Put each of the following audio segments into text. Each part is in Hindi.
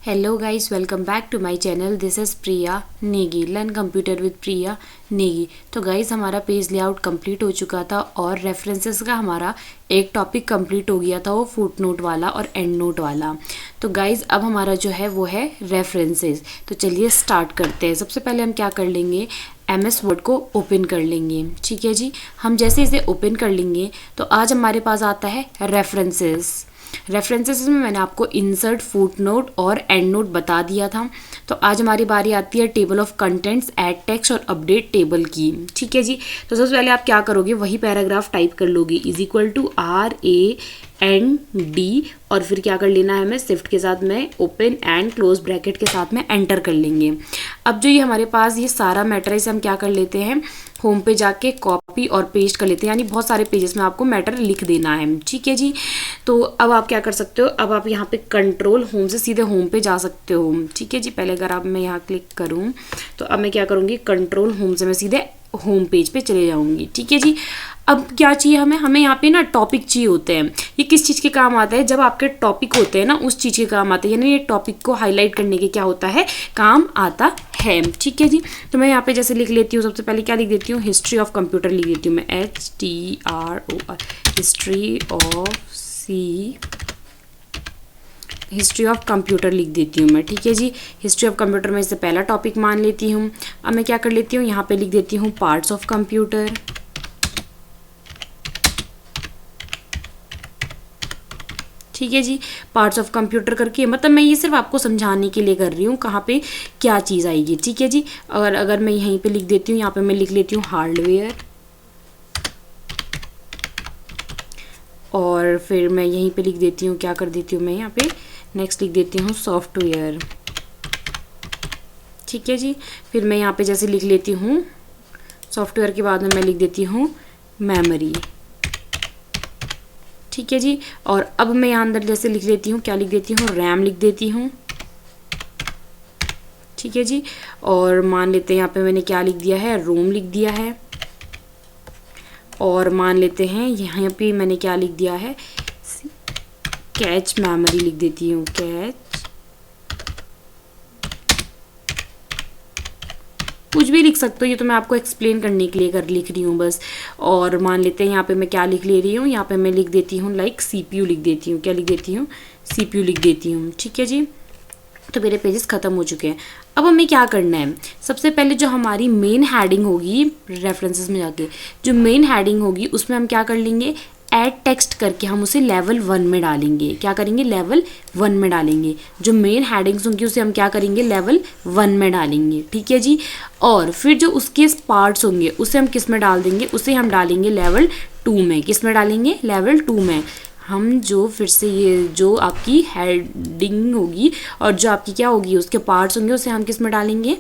Hello guys, welcome back to my channel. This is Priya Negi, learn computer with Priya Negi. तो गाइस, हमारा पेज लेआउट कंप्लीट हो चुका था और रेफरेंसेस का हमारा एक टॉपिक कंप्लीट हो गया था, वो फुट नोट वाला और एंड नोट वाला। तो गाइस, अब हमारा जो है वो है रेफरेंसेस। तो चलिए स्टार्ट करते हैं। सबसे पहले हम क्या कर लेंगे, MS वर्ड को ओपन कर लेंगे। ठीक है जी, हम जैसे इसे ओपन कर लेंगे तो आज हमारे पास आता है रेफरेंसेस। रेफरेंसेस में मैंने आपको इंसर्ट, फुट नोट और एंड नोट बता दिया था। तो आज हमारी बारी आती है table of contents, add text और अपडेट टेबल की। ठीक है जी, तो सबसे पहले आप क्या करोगे, वही पैराग्राफ टाइप कर लोगे, =RAND और फिर क्या कर लेना है, हमें शिफ्ट के साथ में ओपन एंड क्लोज ब्रैकेट के साथ में एंटर कर लेंगे। अब जो ये हमारे पास ये सारा मैटर है, इसे हम क्या कर लेते हैं, होम पे जाके कॉपी और पेस्ट कर लेते हैं, यानी बहुत सारे पेजेस में आपको मैटर लिख देना है। ठीक है जी, तो अब आप क्या कर सकते हो, अब आप यहाँ पे कंट्रोल होम से सीधे होम पे जा सकते हो। ठीक है जी, पहले अगर आप मैं यहाँ क्लिक करूँ तो अब मैं क्या करूँगी, कंट्रोल होम से मैं सीधे होम पेज पे चले जाऊँगी। ठीक है जी, अब क्या चाहिए हमें यहाँ पे ना टॉपिक चाहिए होते हैं। ये किस चीज़ के काम आता है, जब आपके टॉपिक होते हैं ना उस चीज़ के काम आते हैं, यानी ये टॉपिक को हाईलाइट करने के क्या होता है, काम आता है। ठीक है जी, तो मैं यहाँ पे जैसे लिख लेती हूँ, सबसे पहले क्या लिख देती हूँ, हिस्ट्री ऑफ कंप्यूटर लिख देती हूँ मैं, HTROR, हिस्ट्री ऑफ कंप्यूटर लिख देती हूँ मैं। ठीक है जी, हिस्ट्री ऑफ कंप्यूटर में इससे पहला टॉपिक मान लेती हूँ। अब मैं क्या कर लेती हूँ, यहाँ पे लिख देती हूँ पार्ट्स ऑफ कंप्यूटर। ठीक है जी, पार्ट्स ऑफ कंप्यूटर करके, मतलब मैं ये सिर्फ आपको समझाने के लिए कर रही हूँ कहाँ पे क्या चीज़ आएगी। ठीक है जी, और अगर मैं यहीं पे लिख देती हूँ, यहाँ पे मैं लिख लेती हूँ हार्डवेयर, और फिर मैं यहीं पे लिख देती हूँ, क्या कर देती हूँ मैं यहाँ पे, नेक्स्ट लिख देती हूँ सॉफ्टवेयर। ठीक है जी, फिर मैं यहाँ पे जैसे लिख लेती हूँ सॉफ्टवेयर के बाद में मैं लिख देती हूँ मेमोरी। ठीक है जी, और अब मैं यहाँ अंदर जैसे लिख लेती हूँ, क्या लिख देती हूँ, रैम लिख देती हूँ। ठीक है जी, और मान लेते हैं यहाँ पे मैंने क्या लिख दिया है, रोम लिख दिया है, और मान लेते हैं यहाँ पे मैंने क्या लिख दिया है, कैच मेमोरी लिख देती हूँ, कैच, कुछ भी लिख सकते हो, ये तो मैं आपको एक्सप्लेन करने के लिए लिख रही हूँ बस। और मान लेते हैं यहाँ पे मैं क्या लिख ले रही हूँ, यहाँ पे मैं लिख देती हूँ लाइक CPU लिख देती हूँ, क्या लिख देती हूँ, CPU लिख देती हूँ। ठीक है जी, तो मेरे पेजेस ख़त्म हो चुके हैं। अब हमें क्या करना है, सबसे पहले जो हमारी मेन हेडिंग होगी, रेफरेंसेस में जाके जो मेन हेडिंग होगी उसमें हम क्या कर लेंगे, ऐड टेक्स्ट करके हम उसे लेवल 1 में डालेंगे। क्या करेंगे, लेवल 1 में डालेंगे। जो मेन हेडिंग्स होंगी उसे हम क्या करेंगे, लेवल 1 में डालेंगे। ठीक है जी, और फिर जो उसके पार्ट्स होंगे उसे हम किस में डाल देंगे, उसे हम डालेंगे लेवल 2 में। किस में डालेंगे, लेवल 2 में। हम जो फिर से ये जो आपकी हेडिंग होगी और जो आपकी क्या होगी उसके पार्ट्स होंगे उसे हम किस में डालेंगे,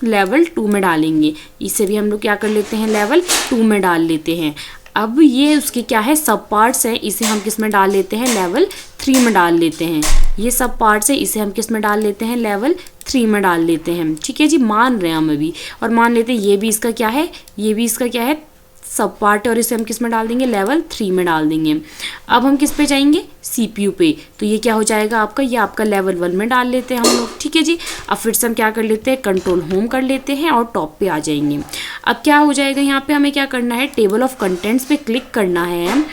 लेवल 2 में डालेंगे। इसे भी हम लोग क्या कर लेते हैं, लेवल 2 में डाल लेते हैं। अब ये उसके क्या है, सब पार्ट्स हैं, इसे हम किस में डाल लेते हैं, लेवल 3 में डाल लेते हैं। ये सब पार्ट्स है, इसे हम किस में डाल लेते हैं, लेवल 3 में डाल लेते हैं। ठीक है जी, मान रहे हैं हम अभी, और मान लेते हैं ये भी इसका क्या है, ये भी इसका क्या है, सब पार्ट है, और इसे हम किस में डाल देंगे, लेवल 3 में डाल देंगे। अब हम किस पे जाएंगे, CPU पे, तो ये क्या हो जाएगा आपका, ये आपका लेवल 1 में डाल लेते हैं हम लोग। ठीक है जी, अब फिर से हम क्या कर लेते हैं, कंट्रोल होम कर लेते हैं और टॉप पे आ जाएंगे। अब क्या हो जाएगा, यहाँ पे हमें क्या करना है, टेबल ऑफ कंटेंट्स पे क्लिक करना है।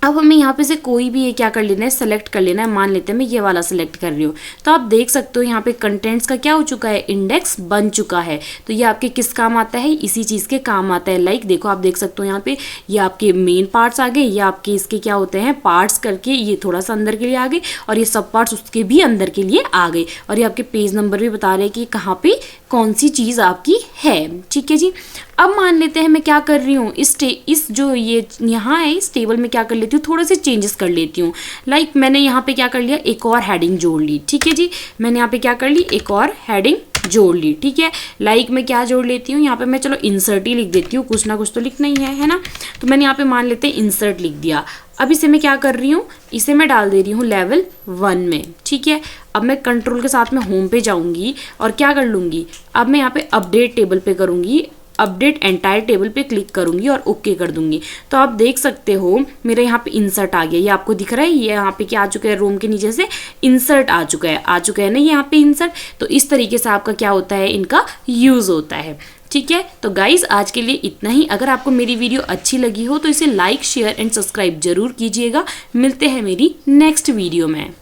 अब हमें यहाँ पे से कोई भी ये क्या कर लेना है, सेलेक्ट कर लेना है। मान लेते हैं मैं ये वाला सेलेक्ट कर रही हूँ, तो आप देख सकते हो यहाँ पे कंटेंट्स का क्या हो चुका है, इंडेक्स बन चुका है। तो ये आपके किस काम आता है, इसी चीज़ के काम आता है। लाइक देखो, आप देख सकते हो यहाँ पे ये आपके मेन पार्ट्स आ गए, ये आपके इसके क्या होते हैं, पार्ट्स करके ये थोड़ा सा अंदर के लिए आ गए, और ये सब पार्ट्स उसके भी अंदर के लिए आ गए, और ये आपके पेज नंबर भी बता रहे हैं कि कहाँ पे कौन सी चीज़ आपकी है। ठीक है जी, अब मान लेते हैं मैं क्या कर रही हूँ, इस जो ये यहाँ है इस टेबल में क्या कर लेती हूँ, थोड़े से चेंजेस कर लेती हूँ। लाइक मैंने यहाँ पे क्या कर लिया, एक और हेडिंग जोड़ ली। ठीक है जी, मैंने यहाँ पे क्या कर ली, एक और हेडिंग जोड़ ली। ठीक है, लाइक मैं क्या जोड़ लेती हूँ, यहाँ पे मैं चलो इंसर्ट ही लिख देती हूँ, कुछ ना कुछ तो लिखना ही है ना। तो मैंने यहाँ पे मान लेते हैं इंसर्ट लिख दिया। अब इसे मैं क्या कर रही हूँ, इसे मैं डाल दे रही हूँ लेवल 1 में। ठीक है, अब मैं कंट्रोल के साथ में होम पे जाऊँगी और क्या कर लूँगी, अब मैं यहाँ पे अपडेट टेबल पे करूँगी, अपडेट एंटायर टेबल पे क्लिक करूंगी और ओके कर दूंगी। तो आप देख सकते हो मेरे यहाँ पे इंसर्ट आ गया, ये आपको दिख रहा है, ये यहाँ पे क्या आ चुका है, रोम के नीचे से इंसर्ट आ चुका है ना यहाँ पे इंसर्ट। तो इस तरीके से आपका क्या होता है, इनका यूज़ होता है। ठीक है, तो गाइज आज के लिए इतना ही। अगर आपको मेरी वीडियो अच्छी लगी हो तो इसे लाइक शेयर एंड सब्सक्राइब जरूर कीजिएगा। मिलते हैं मेरी नेक्स्ट वीडियो में।